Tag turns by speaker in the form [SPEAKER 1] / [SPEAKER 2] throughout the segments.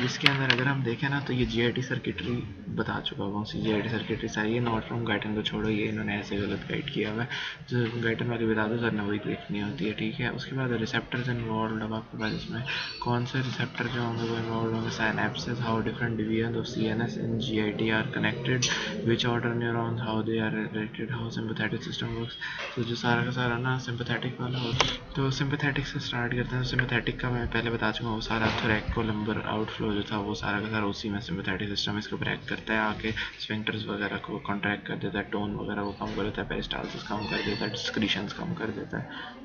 [SPEAKER 1] इसके अंदर अगर हम देखें ना तो ये GIT सर्किटरी बता चुका हूँ, GIT सर्किटरी सारी। ये नॉट फ्रॉम गाइटन को छोड़ो, ये इन्होंने ऐसे गलत गाइड किया हुआ है, जो गाइटन वाली बता दो सर ने वही देखनी होती है, ठीक है। उसके बाद रिसेप्टर्स इन्वॉल्व, अब आपके पास इसमें कौन से रिसेप्टर जो होंगे वो इन्वॉल्व होंगे। Synapses, how different division of CNS in GIT are connected, which order neurons, how they are related, how sympathetic system works. तो जो सारा का सारा ना सिंपैथेटिक वाला हो, तो सिंपैथेटिक से स्टार्ट करते हैं। सिंपैथेटिक का मैं पहले बता चुका हूँ, वो सारा थोरैकोलम्बर आउटफ्लो जो था वो सारा का सारा उसी में सिंपैथेटिक सिस्टम इसको ब्रेक करता है, आके स्फिंक्टर्स वगैरह को कॉन्ट्रैक्ट कर देता है, टोन वगैरह को कम कर देता है, पेरिस्टाल्सिस कम कर देता है, डिस्क्रीशंस कम कर देता है।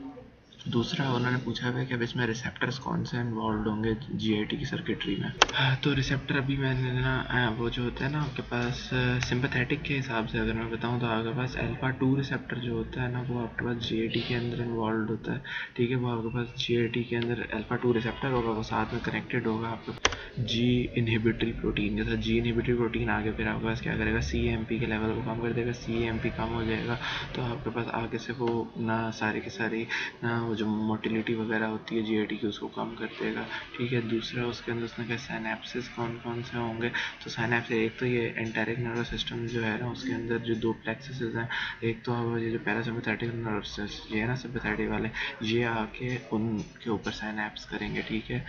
[SPEAKER 1] दूसरा उन्होंने पूछा है कि अब इसमें रिसेप्टर्स कौन से इन्वॉल्व होंगे GIT की सर्किटरी में। तो रिसेप्टर अभी मैंने ना वो जो होता है ना आपके पास सिंपैथेटिक के हिसाब से अगर मैं बताऊं तो आपके पास अल्फा 2 रिसेप्टर जो होता है ना वो आपके पास GIT के अंदर इन्वॉल्व होता है, ठीक है। वो आपके पास GIT के अंदर अल्फा 2 रिसेप्टर होगा, वो साथ में कनेक्टेड होगा आपके G इनहिबिटरी प्रोटीन के साथ। G इनहिबिटरी प्रोटीन आगे फिर आपके पास क्या करेगा, CAMP के लेवल को कम कर देगा। CAMP कम हो जाएगा तो आपके पास आगे से वो ना सारी की सारी ना वो जो मोटिलिटी वगैरह होती है GIT की उसको कम कर देगा, ठीक है। दूसरा उसके अंदर उसने कहा साइनेप्सिस कौन कौन से होंगे, तो साइनेप्सिस एक तो ये एंटेरिक नर्वस सिस्टम जो है ना उसके अंदर जो दो प्लेक्सस हैं, एक तो अब ये जो पैरासिम्पैथेटिक नर्वस ये है ना सिम्पैथेटिक वाले, ये आके उनके ऊपर साइनेप्स करेंगे, ठीक है।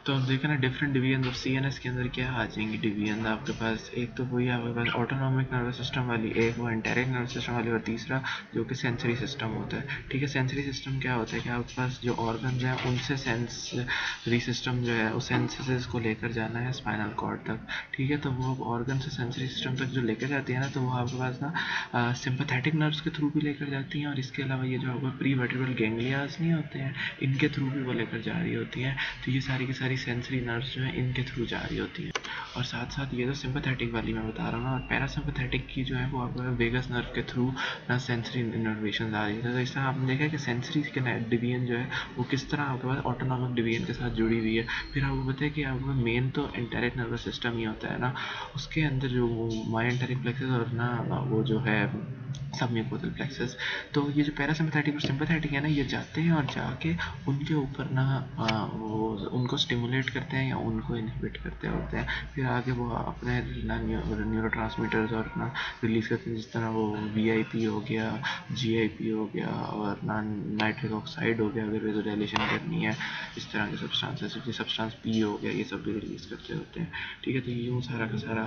[SPEAKER 1] तो अब देखा ना डिफरेंट डिवीजन ऑफ CNS के अंदर क्या आ जाएंगी डिवीजन आपके पास, एक तो वही आपके पास ऑटोनॉमिक नर्वस सिस्टम वाली, एक वो एंटेरिक नर्वस सिस्टम वाली, और तीसरा जो कि सेंसरी सिस्टम होता है, ठीक है। सेंसरी सिस्टम क्या होता है कि आपके पास जो ऑर्गन्स हैं उनसे सेंसरी सिस्टम जो है उस सेंसेस को लेकर जाना है स्पाइनल कॉर्ड तक, ठीक है। तो वो ऑर्गन से सेंसरी सिस्टम तक जो लेकर जाती है ना, तो वो आपके पास ना सिंपैथेटिक नर्व्स के थ्रू भी लेकर जाती हैं, और इसके अलावा ये जो आपका प्री वर्टिब्रल गैंग्लियाज नहीं होते हैं इनके थ्रू भी वो लेकर जा रही होती हैं। तो ये सारी की सारी सेंसरी नर्व्स जो है इनके थ्रू जा रही होती हैं। और साथ साथ ये तो सिंपैथेटिक वाली मैं बता रहा हूँ ना, और पैरासिम्पैथेटिक की जो है वो आपका वेगस नर्व के थ्रू ना सेंसरी इनर्वेशन आ रही है। तो इस तरह आपने देखा कि सेंसरी के डिवीजन जो है वो किस तरह आपके पास ऑटोनॉमिक डिवीजन के साथ जुड़ी हुई है। फिर आपको पता है कि आपका मेन तो एंटेरिक नर्वस सिस्टम ही होता है ना, उसके अंदर जो मायोएंटेरिक प्लेक्सस और ना वो जो है सबम्यूकोटल प्लेक्सस। तो ये जो पैरासिम्पैथेटिक और सिंपैथेटिक है ना, ये जाते हैं और जाके उनके ऊपर ना वो उनको स्टिमुलेट करते हैं या उनको इनहिबिट करते होते हैं। फिर आगे वो अपने न्यूरोट्रांसमीटर्स और ना रिलीज करते हैं, जिस तरह वो VIP हो गया, GIP हो गया, और ना नाइट्रिक ऑक्साइड हो गया अगर वेजोडाइलेशन करनी है, इस तरह के सब्सटेंसेस, सब्सटेंस P हो गया, ये सब भी रिलीज करते होते हैं, ठीक है। तो यूँ सारा का सारा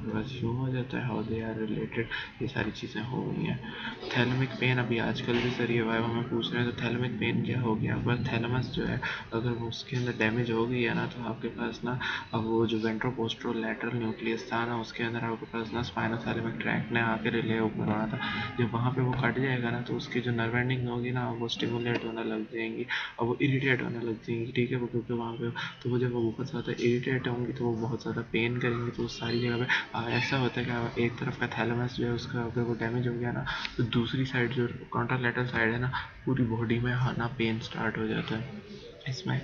[SPEAKER 1] बस यूँ हो जाता है, हाउ दे आर रिलेटेड, ये सारी चीज़ें हो गई हैं। थैलेमिक पेन अभी आजकल भी सर ये वाइवा में पूछ रहे हैं, तो थैलेमिक पेन क्या हो गया, बस थैलेमस जो है अगर वो उसके अंदर डैमेज हो गई है ना, तो आपके पास ना अब वो जो वेंट्रोपोस्टरो लैटरल न्यूक्लियस था ना उसके अंदर आपके पास ना स्पाइनोथैलेमिक ट्रैक्ट ने आके रिले ऊपर होना था। जब वहाँ पे वो कट जाएगा ना तो उसकी जो नर्व एंडिंग होगी ना वो स्टिमुलेट होने लग जाएंगी और वो इरिटेट होने लग जाएंगी, ठीक है। वो क्योंकि वहाँ पे तो वो जब वो बहुत ज़्यादा इरिटेट होंगी तो वो बहुत ज़्यादा पेन करेंगी, तो उस सारी जगह पे ऐसा होता है कि एक तरफ का थैलेमस जो है उसका अगर वो डैमेज हो गया ना, तो दूसरी साइड जो कॉन्ट्रालैटरल साइड है ना पूरी बॉडी में ना पेन स्टार्ट हो जाता है इसमें।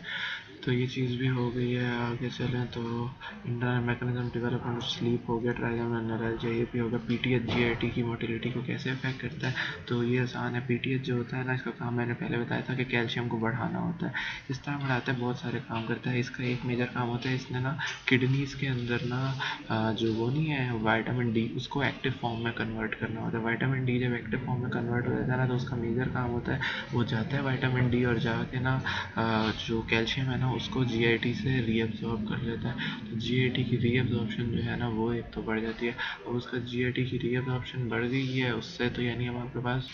[SPEAKER 1] तो ये चीज़ भी हो गई है। आगे चलें तो internal mechanism development of sleep हो गया, ट्राइजेमिनल न्यूरल्जिया ये भी होगा। PTH GIT की मोटिलिटी को कैसे अफेक्ट करता है, तो ये आसान है। PTH जो होता है ना इसका काम मैंने पहले बताया था कि कैल्शियम को बढ़ाना होता है, इस तरह बढ़ाता है, बहुत सारे काम करता है। इसका एक मेजर काम होता है, इसने ना किडनीज़ के अंदर ना जो वो नहीं है विटामिन D उसको एक्टिव फॉर्म में कन्वर्ट करना होता है। विटामिन D जब एक्टिव फॉर्म में कन्वर्ट हो जाता है ना तो उसका मेजर काम होता है वो जाता है विटामिन D और जाके ना जो कैल्शियम है ना उसको GIT से रीअब्जॉर्ब कर लेता है। तो GIT की रीअब्जॉर्प्शन जो है ना वो एक तो बढ़ जाती है। अब उसका GIT की रीअब्जॉर्प्शन बढ़ गई है उससे, तो यानी अब आपके पास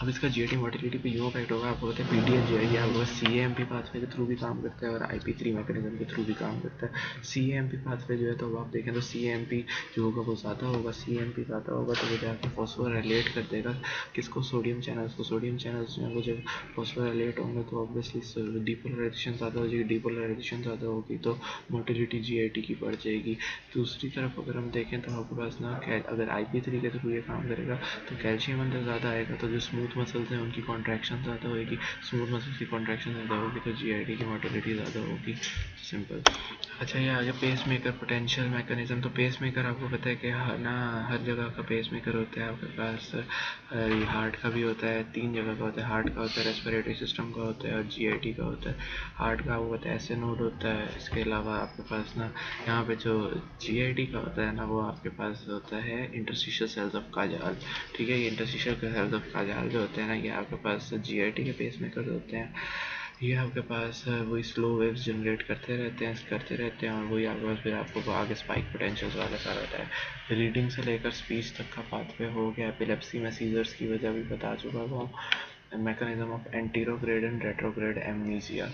[SPEAKER 1] अब इसका GIT मोटिलिटी पे यूँ इफेक्ट होगा। आपको पता है PTH जो है ये आपके पास CAMP पाथवे के थ्रू भी काम करता है और IP3 मैकेनिज्म के थ्रू भी काम करता है। CAMP पाथवे जो है तो आप देखें तो CAMP जो होगा वो ज़्यादा होगा, CAMP ज़्यादा होगा तो वो जाके फॉस्फोराइलेट कर देगा किसको, सोडियम चैनल्स को। सोडियम चैनल्स जो है वो जब फॉस्फोराइलेट होंगे तो ऑब्वियसली डीपोलराइजेशन ज़्यादा हो जाएगी, डीपोलराइजेशन ज़्यादा होगी तो मोटिलिटी GIT की बढ़ जाएगी। दूसरी तरफ अगर हम देखें तो आपके पास ना अगर IP3 के थ्रू ये काम करेगा तो कैल्शियम अंदर ज़्यादा आएगा, तो जो स्मूथ स्मूथ मसल्स हैं उनकी कॉन्ट्रैक्शन ज़्यादा होगी, स्मूथ मसल्स की कॉन्ट्रैक्शन ज़्यादा होगी तो जीआईटी की मोटिलिटी ज़्यादा होगी, सिंपल। अच्छा ये आगे पेस मेकर पोटेंशियल मैकेनिज्म। तो पेस मेकर आपको पता है कि हर जगह का पेस मेकर होता है आपके पास। हार्ट का भी होता है, 3 जगह का होता है, हार्ट का होता है, रेस्पिरेटरी सिस्टम का होता है और जीआईटी का होता है। हार्ट का आपको पता है ऐसे नोड होता है, इसके अलावा आपके पास ना यहाँ पे जो जीआईटी का होता है ना वो आपके पास होता है इंटरस्टिशियल सेल्स ऑफ काजाल, ठीक है। ये इंटरस्टिशियल सेल्स ऑफ काजाल जो होते हैं ना ये आपके पास जीआईटी के पेस मेकर होते हैं। ये आपके पास वही स्लो वेव्स जनरेट करते रहते हैं और वही आपके पास फिर आपको आगे स्पाइक पोटेंशियल्स वाला सारा होता है। रीडिंग से लेकर स्पीच तक का पाथवे हो गया। एपिलेप्सी में सीजर्स की वजह भी बता चुका हूँ। Mechanism of anterograde and retrograde amnesia.